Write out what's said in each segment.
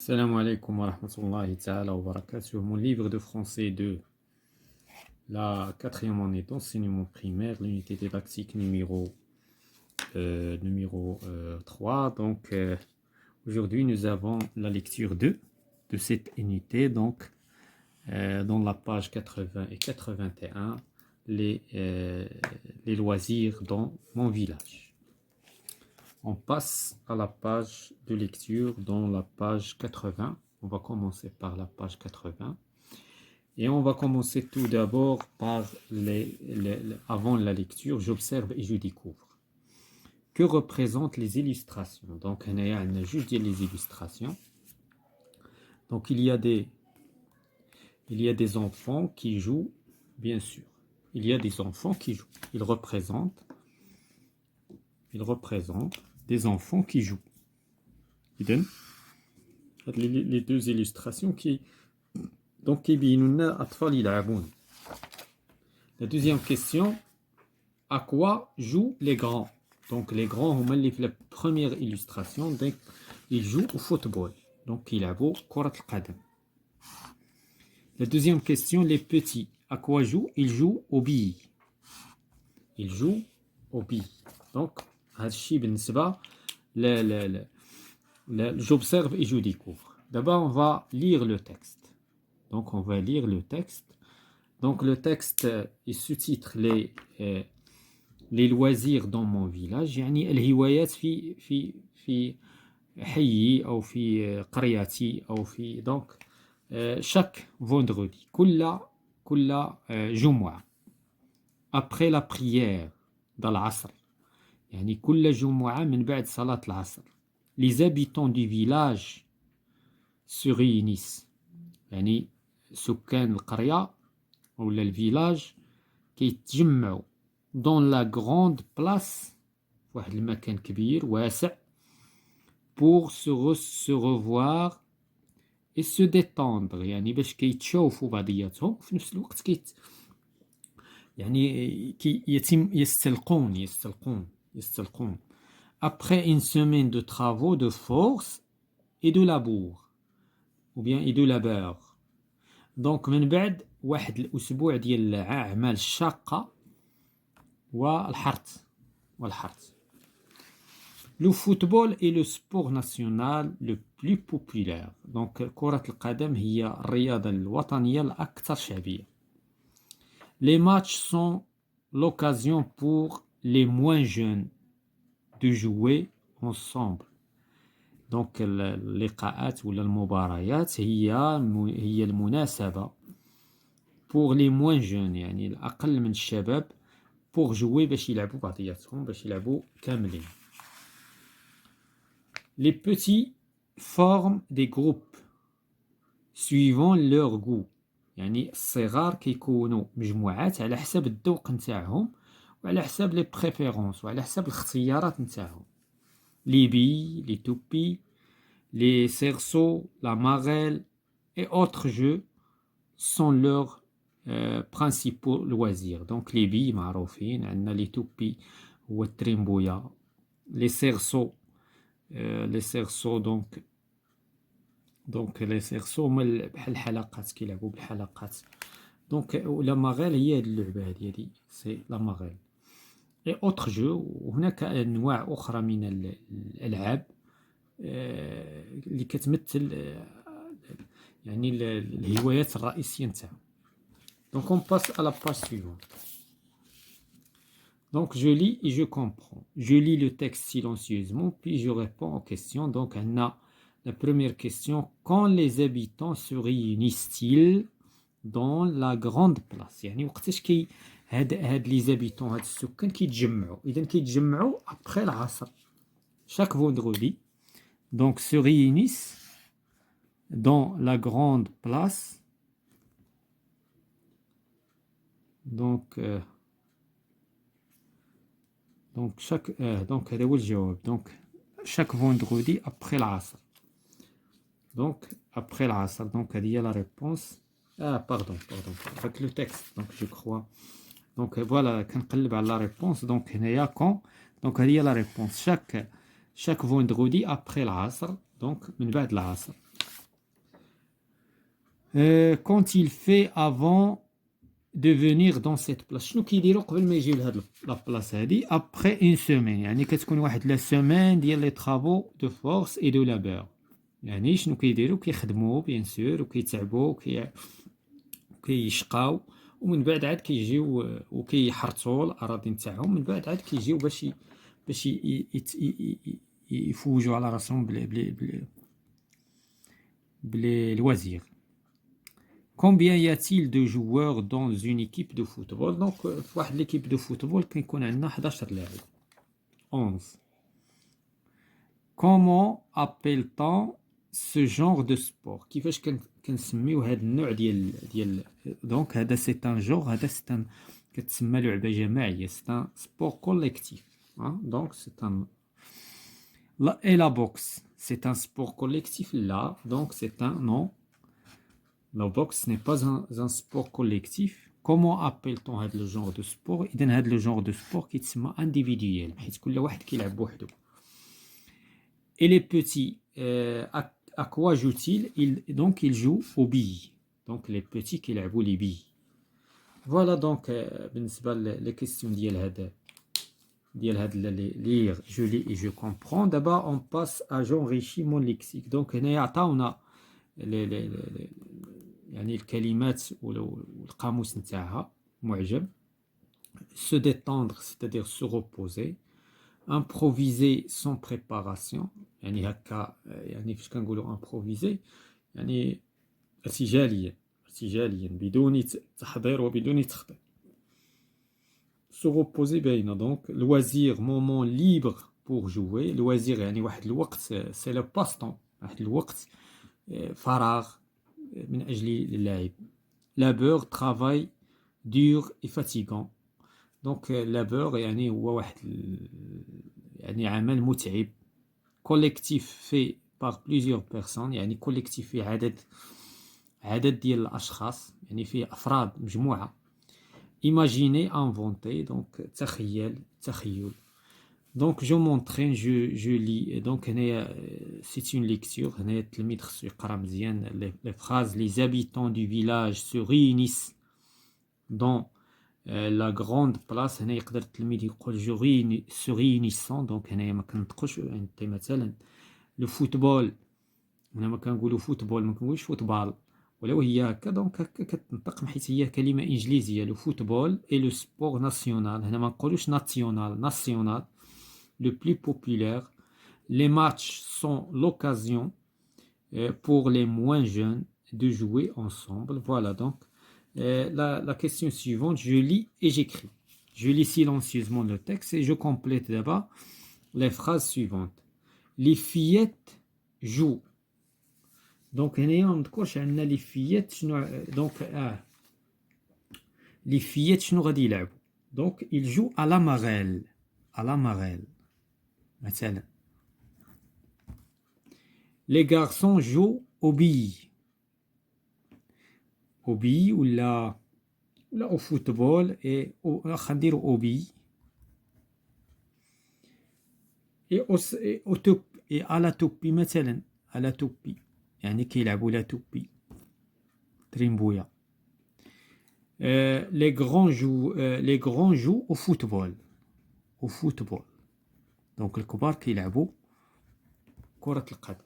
Salam alaikum wa rahmatullahi ta'ala wa barakatuh. Mon livre de français de la quatrième année d'enseignement primaire, l'unité didactique numéro 3. Aujourd'hui, nous avons la lecture 2 de cette unité. Dans la page 80 et 81, les loisirs dans mon village. On passe à la page de lecture dans la page 80. On va commencer par la page 80. Et on va commencer tout d'abord par avant la lecture, j'observe et je découvre. Que représentent les illustrations? Donc, on a juste les illustrations. Donc, il y a des enfants qui jouent, bien sûr. Il y a des enfants qui jouent. Ils représentent des enfants qui jouent. Les deux illustrations qui la deuxième question, à quoi jouent les grands? Donc les grands, la première illustration, donc, ils jouent au football. Donc ils jouent كرة القدم. La deuxième question, les petits, à quoi jouent? Ils jouent aux billes. Ils jouent aux billes. Donc j'observe et je découvre. D'abord, on va lire le texte. Donc, on va lire le texte. Donc, le texte, il sous-titre les loisirs dans mon village. يعني الهوايات في حيي أو في قريتي أو في donc chaque vendredi كل جمعة après la prière dans العصر يعني كل جمعة من بعد صلاة العصر les habitants du village se réunissent. يعني سكان القرية أو الفيلاج كيتجمعوا dans la grande place واحد المكان كبير واسع pour se revoir et se détendre يعني باش كيتشوفوا بعضياتهم في نفس الوقت يستلقون après une semaine de travaux de force et de labour ou bien et de labeur. Donc من بعد واحد الأسبوع ديال الأعمال الشاقة والحرث. Le football est le sport national le plus populaire. Donc كرة القدم هي الرياضة الوطنية الأكثر شعبية. Les matchs sont l'occasion pour les moins jeunes de jouer ensemble. Donc اللقاءات ولا المباريات هي المناسبة pour les moins jeunes يعني الأقل من الشباب pour jouer باش يلعبوا بعضياتهم باش يلعبوا كاملين. Les petits forment des groupes suivant leur goût. يعني الصغار كيكونوا مجموعات على حسب الذوق نتاعهم وعلى حسب les préférences وعلى حسب الاختيارات نتاعهم. Les billes, les toupies, les cerceaux, la marelle et autres jeux sont leurs principaux loisirs. Donc les billes معروفين عندنا les toupies هو التريمبويا les cerceaux donc les cerceaux بحال الحلقات كيلعبوا بالحلقات. Donc la marelle هي هاد اللعبة هادي سي la marelle. et autres jeux وهناك أنواع أخرى من الألعاب اللي كتمثل يعني الهوايات الرئيسية نتاعهم. Donc on passe à la page suivante. Donc je lis et je comprends. Je lis le texte silencieusement puis je réponds aux questions. Donc on a la première question, quand les habitants se réunissent-ils dans la grande place? يعني وقتاش هاد les habitants هاد السكان كيتجمعوا. إذا كيتجمعوا après العصر chaque vendredi. Donc se réunissent dans la grande place. Donc هذا هو الجواب. Donc chaque vendredi après العصر. Donc après العصر. Donc هذه هي la réponse. Pardon avec le texte. Donc je crois. Donc voilà كنقلب على la réponse. Donc هنايا quand. Donc هذه هي la réponse. chaque vendredi après العصر. Donc من بعد العصر. quand il fait avant de venir dans cette place. شنو كيديروا قبل ما يجيو لهاد لا بلاص هادي après une semaine. يعني كتكون واحد لا سيمين ديال لي travaux de force et de labeur. يعني شنو كيديروا كيخدموا بيان سور وكيتعبوا وكيشقاو ومن بعد عاد كيجيو وكيحرثوا الاراضي نتاعهم من بعد عاد كيجيو باش يفوجوا على راسهم بلي لوازير. Combien y a-t-il de joueurs dans une équipe de football? Donc, في واحد l'équipe de football كيكون عندنا 11 لاعب. 11. Comment appelle-t-on ce genre de sport? كيفاش كنسميو هذا النوع ديال دونك هذا سي ان جور هذا سي ان كتسمى لعبه جماعيه سي ان سبور كوليكتيف دونك سي ان لا et la boxe c'est un sport collectif là donc c'est un non la boxe n'est pas un sport collectif. Comment appelle-t-on هذا le genre de sport? إذن هذا le genre de sport كيتسمى individuel حيت كل واحد كيلعب بوحدو. Et les petits, à quoi jouent-ils? Donc, ils jouent aux billes. Donc, les petits qui jouent les billes. Voilà donc, les questions ديال lire, je lis et je comprends. D'abord, on passe à j'enrichis mon lexique. Donc, on a يعني الكلمات والقاموس نتاعها معجم. Se détendre, c'est-à-dire se reposer. Improviser sans préparation يعني هكا يعني فاش كنقولوا improviser يعني ارتجاليا بدون تحضير وبدون تخطيط. se reposer باينه دونك loisir moment libre pour jouer. loisir يعني واحد الوقت c'est le passe-temps واحد الوقت فراغ من اجل اللعب. labeur travail dur et fatigant. دونك labeur يعني هو واحد يعني عمل متعب. collectif fait par plusieurs personnes يعني كوليكتيف فيه عدد ديال الاشخاص يعني فيه افراد مجموعه. imaginer inventer donc تخيل. donc je m'entraîne je lis donc هنايا c'est une lecture. هنايا التلميذ خصو يقرا مزيان les phrases. les habitants du village se réunissent dans la grande place. هنا يقدر التلميذ يقول se réunissant donc هنايا ما كنطقوش انت مثلا لو فوتبول هنا ما كنقولوا فوتبول ما كنقولوش فوتبال ولو هي هكا دونك هكا كتنطق حيت هي كلمه انجليزيه. لو فوتبول اي لو سبور ناسيونال. هنا ما نقولوش ناسيونال le plus populaire. les matchs sont l'occasion pour les moins jeunes de jouer ensemble. Voilà donc la question suivante, je lis et j'écris. Je lis silencieusement le texte et je complète d'abord les phrases suivantes. Les fillettes jouent. Donc, les fillettes, donc, les fillettes, donc, ils jouent à la marelle. À la marelle. Les garçons jouent aux billes. Au billes ou là au football et au billes. Et à la toupie مثلا à la toupie يعني كيلعبوا لا توبي تريمبويا. les grands jouent au football donc الكبار كيلعبوا كرة القدم.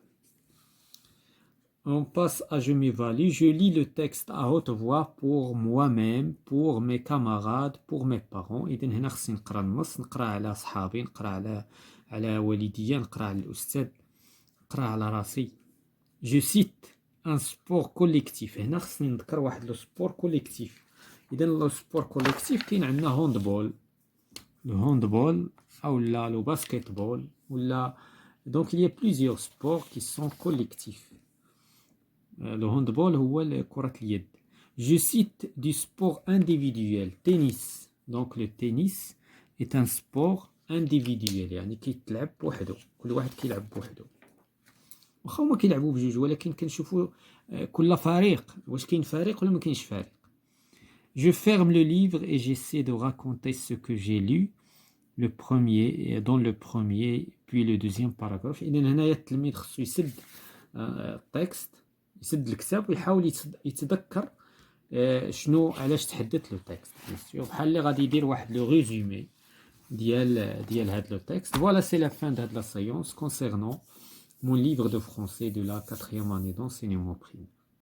On passe à je m'évalue. Je lis le texte à haute voix pour moi-même, pour mes camarades, pour mes parents. إذن هنا خصني نقرا النص نقرا على صحابي نقرا على والديا نقرا على الأستاذ نقرا على راسي. Je cite un sport collectif. هنا خصني نذكر واحد لو سبور كوليكتيف. إذن لو سبور كوليكتيف كاين عندنا هوندبول لو هوندبول أو لا لو باسكيتبول ولا donc il y a plusieurs sports qui sont collectifs. Le handball هو كرة اليد. Je cite du sport individuel. Tennis. Donc le tennis est un sport individuel يعني كيتلعب بوحدو كل واحد كيلعب بوحدو واخا هما كيلعبوا بجوج ولكن كنشوفوا كل فريق واش كاين فريق ولا ما كاينش فريق. Je ferme le livre et j'essaie de raconter ce que j'ai lu le premier dans le premier puis le deuxième paragraphe. إذن هنايا التلميذ خصو يسد التكست يسد الكتاب ويحاول يتذكر شنو علاش تحدث لو تكست بحال اللي غادي يدير واحد لو ريزومي ديال هاد لو تكست. Voilà, c'est la fin de la séance concernant mon livre de français de la 4e année d'enseignement primaire.